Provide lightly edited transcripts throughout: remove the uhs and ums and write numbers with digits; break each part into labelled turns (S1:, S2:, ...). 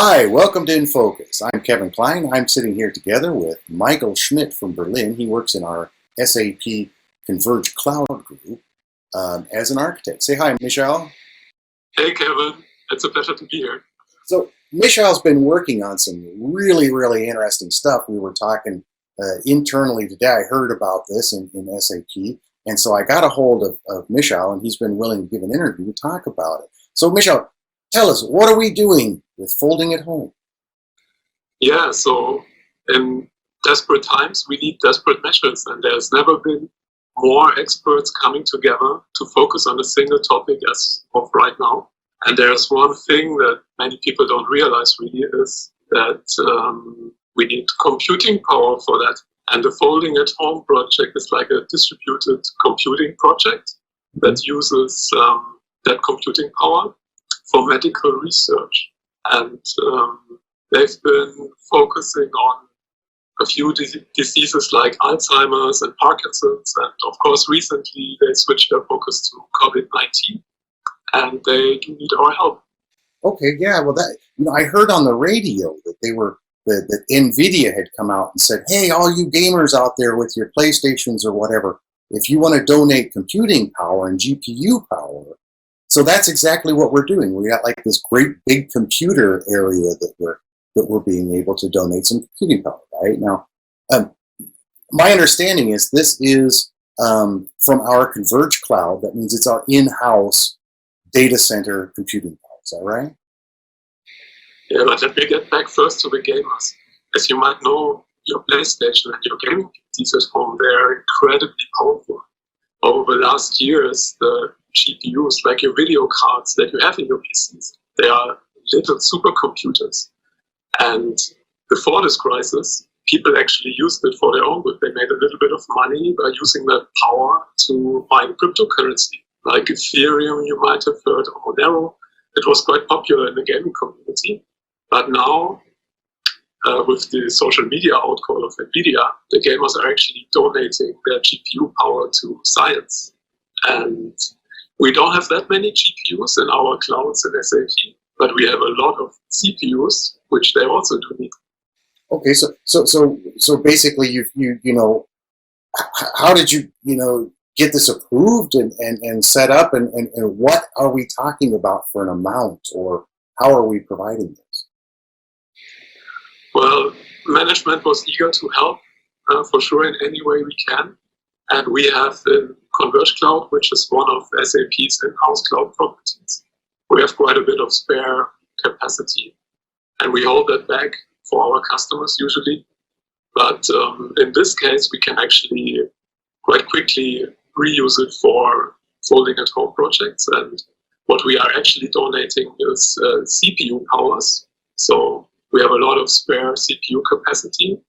S1: Hi, welcome to In Focus. I'm Kevin Klein. I'm sitting here together with Michael Schmidt from Berlin. He works in our SAP Converged Cloud group as an architect. Say hi, Michel.
S2: Hey, Kevin. It's a pleasure to be here.
S1: So Michel's been working on some really interesting stuff. We were talking internally today. I heard about this in SAP, and so I got a hold of Michel, and he's been willing to give an interview to talk about it. So Michel, tell us, what are we doing with folding at home?
S2: Yeah, so in desperate times, we need desperate measures, and there's never been more experts coming together to focus on a single topic as of right now. And there's one thing that many people don't realize really is that we need computing power for that. And the Folding at Home project is like a distributed computing project that uses that computing power for medical research. And they've been focusing on a few diseases like Alzheimer's and Parkinson's. And of course, recently they switched their focus to COVID-19. And they do need our help.
S1: Okay, yeah. Well, that I heard on the radio that that NVIDIA had come out and said, "Hey, all you gamers out there with your PlayStations or whatever, if you want to donate computing power and GPU power." So that's exactly what we're doing. We got like this great big computer area that we're being able to donate some computing power. Right now, my understanding is this is from our Converged Cloud. That means it's our in-house data center computing power. Is that right?
S2: Yeah, but let me get back first to the gamers. As you might know, your PlayStation and your gaming PCs at home, they're incredibly powerful. Over the last years, the GPUs, like your video cards that you have in your PCs, they are little supercomputers. And before this crisis, people actually used it for their own good. They made a little bit of money by using that power to mine cryptocurrency. Like Ethereum, you might have heard, or Monero. It was quite popular in the gaming community. But now, with the social media outcall of NVIDIA, the gamers are actually donating their GPU power to science. And we don't have that many GPUs in our clouds in SAP, but we have a lot of CPUs, which they also do need.
S1: Okay, so basically, how did you get this approved and set up, and what are we talking about for an amount, or how are we providing this?
S2: Well, management was eager to help, for sure, in any way we can. And we have in Converged Cloud, which is one of SAP's in-house cloud properties, we have quite a bit of spare capacity. And we hold that back for our customers usually. But in this case, we can actually quite quickly reuse it for Folding at Home projects. And what we are actually donating is CPU powers. So we have a lot of spare CPU capacity.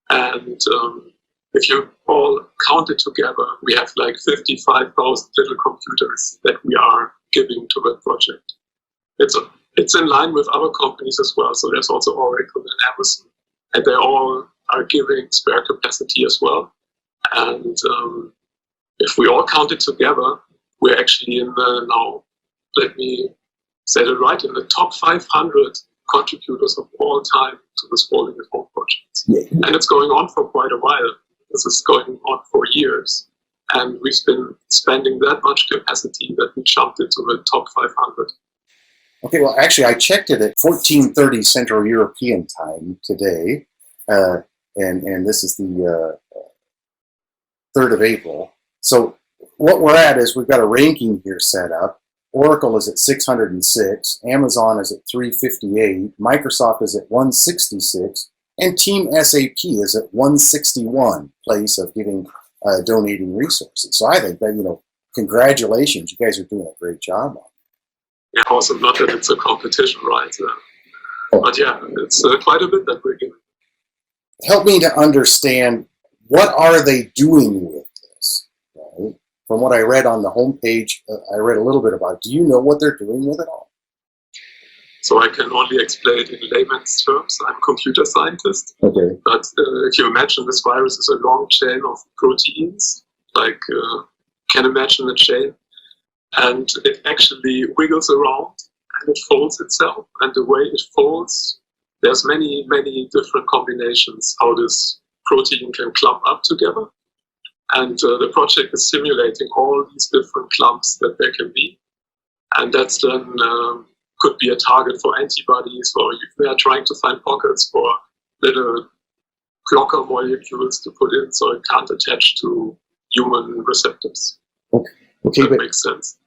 S2: And if you all count it together, we have like 55,000 little computers that we are giving to that project. It's in line with other companies as well. So there's also Oracle and Amazon, and they all are giving spare capacity as well. And if we all count it together, we're actually in the, now, let me say it right, in the top 500 contributors of all time to this Folding at Home project.
S1: Yeah.
S2: And it's going on for quite a while. This is going on for years. And we've been spending that much capacity that we jumped into the top 500.
S1: Okay, well, actually, I checked it at 14:30 Central European time today, and this is the 3rd of April. So what we're at is we've got a ranking here set up. Oracle is at 606, Amazon is at 358, Microsoft is at 166, and Team SAP is at 161 place of donating resources. So I think that, congratulations, you guys are doing a great job on it.
S2: Yeah, also not that it's a competition, right? But yeah, it's quite a bit that we're giving.
S1: Help me to understand, what are they doing with this? Right? From what I read on the homepage, I read a little bit about it. Do you know what they're doing with it all?
S2: So I can only explain it in layman's terms. I'm a computer scientist.
S1: Okay.
S2: But if you imagine this virus is a long chain of proteins, like can imagine a chain, and it actually wiggles around and it folds itself. And the way it folds, there's many, many different combinations how this protein can clump up together. And the project is simulating all these different clumps that there can be. And that's then could be a target for antibodies, or if we are trying to find pockets for little blocker molecules to put in so it can't attach to human receptors.
S1: Okay,
S2: that
S1: but
S2: makes sense.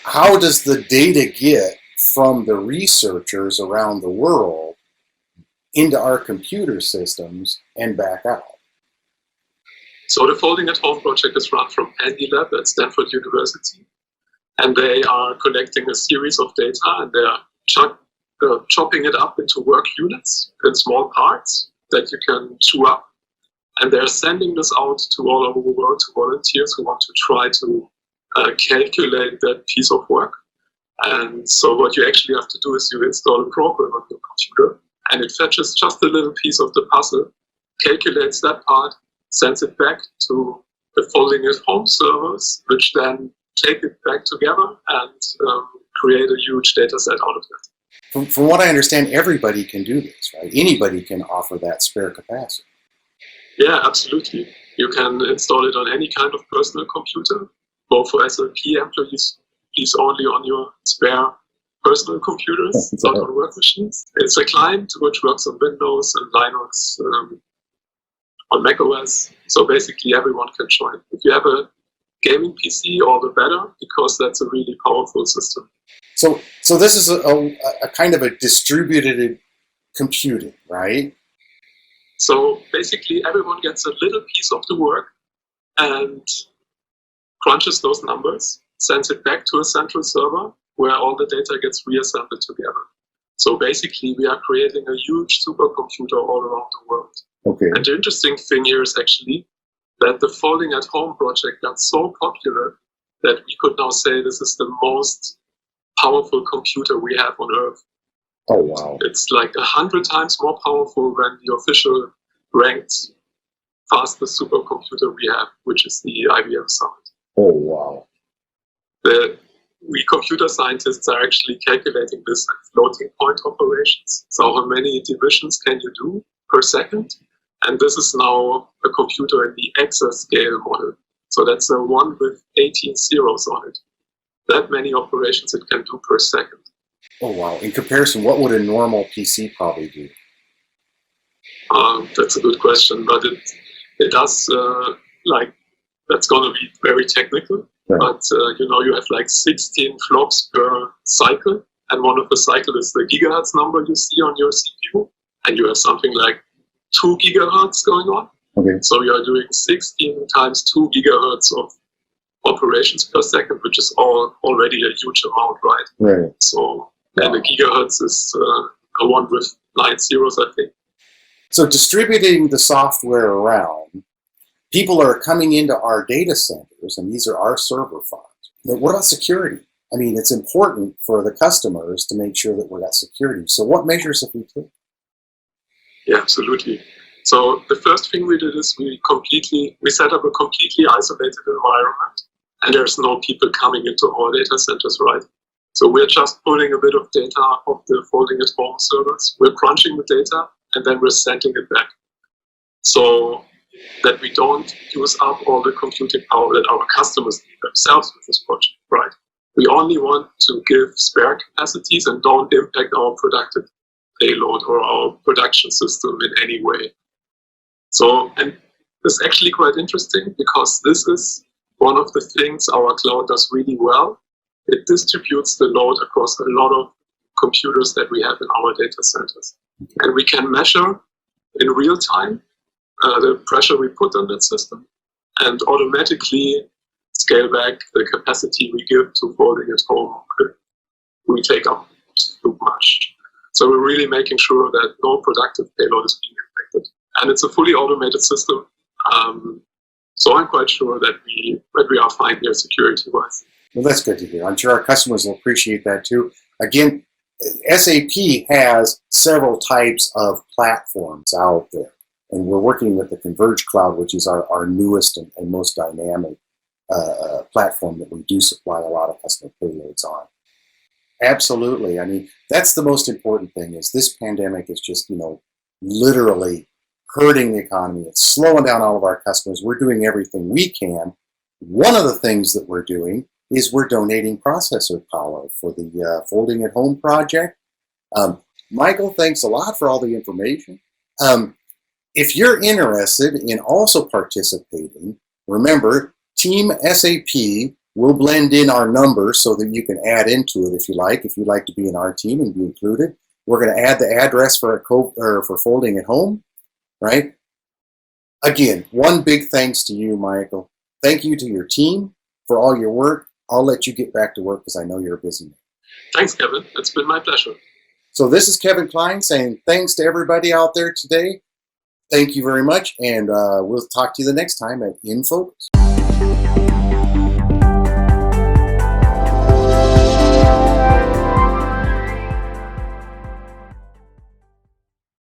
S1: how does the data get from the researchers around the world into our computer systems and back out?
S2: So the Folding at Home project is run from Handy Lab at Stanford University. And they are collecting a series of data, and they're chopping it up into work units in small parts that you can chew up. And they're sending this out to all over the world to volunteers who want to try to calculate that piece of work. And so what you actually have to do is you install a program on your computer, and it fetches just a little piece of the puzzle, calculates that part, sends it back to the Folding at Home servers, which then take it back together and create a huge data set out of it.
S1: From what I understand, everybody can do this, right? Anybody can offer that spare capacity.
S2: Yeah, absolutely. You can install it on any kind of personal computer, both for SLP employees, please only on your spare personal computers, not on work machines. It's a client which works on Windows and Linux, on macOS, so basically everyone can join. If you have a gaming PC, all the better, because that's a really powerful system.
S1: So this is a kind of a distributed computing, right?
S2: So basically everyone gets a little piece of the work and crunches those numbers, sends it back to a central server where all the data gets reassembled together. So basically we are creating a huge supercomputer all around the world.
S1: Okay.
S2: And the interesting thing here is actually that the Folding at Home project got so popular that we could now say this is the most powerful computer we have on Earth.
S1: Oh, wow.
S2: It's like 100 times more powerful than the official ranked fastest supercomputer we have, which is the IBM Summit.
S1: Oh, wow.
S2: We computer scientists are actually calculating this in floating point operations. So how many divisions can you do per second? And this is now a computer in the exascale model. So that's a 1 with 18 zeros on it. That many operations it can do per second.
S1: Oh, wow. In comparison, what would a normal PC probably do?
S2: That's a good question, but it does, that's going to be very technical. Right. But, you have like 16 flops per cycle. And one of the cycles is the gigahertz number you see on your CPU. And you have something like 2 gigahertz going on.
S1: Okay.
S2: So you are doing 16 times 2 gigahertz of operations per second, which is already a huge amount, right?
S1: Right.
S2: So, and the gigahertz is a 1 with 9 zeros, I think.
S1: So distributing the software around, people are coming into our data centers, and these are our server farms. But what about security? I mean, it's important for the customers to make sure that we've got security. So what measures have we taken?
S2: Yeah, absolutely. So the first thing we did is we set up a completely isolated environment, and there's no people coming into our data centers, right? So we're just pulling a bit of data off the Folding at Home servers. We're crunching the data, and then we're sending it back. So that we don't use up all the computing power that our customers need themselves with this project, right? We only want to give spare capacities and don't impact our productive payload or our production system in any way. So, and it's actually quite interesting because this is one of the things our cloud does really well. It distributes the load across a lot of computers that we have in our data centers. And we can measure in real time the pressure we put on that system and automatically scale back the capacity we give to Folding at Home. We take up too much. So we're really making sure that no productive payload is being affected. And it's a fully automated system. So I'm quite sure that we are fine here security-wise.
S1: Well, that's good to hear. I'm sure our customers will appreciate that too. Again, SAP has several types of platforms out there. And we're working with the Converged Cloud, which is our newest and most dynamic platform that we do supply a lot of customer payloads on. Absolutely. I mean, that's the most important thing is this pandemic is just, literally hurting the economy. It's slowing down all of our customers. We're doing everything we can. One of the things that we're doing is we're donating processor power for the Folding at Home project. Michael, thanks a lot for all the information. If you're interested in also participating, remember, Team SAP will blend in our numbers so that you can add into it if you like. If you'd like to be in our team and be included, we're going to add the address for Folding at Home, right? Again, one big thanks to you, Michael. Thank you to your team for all your work. I'll let you get back to work because I know you're a busy man.
S2: Thanks, Kevin. It's been my pleasure.
S1: So this is Kevin Klein saying thanks to everybody out there today. Thank you very much, and we'll talk to you the next time at In Focus.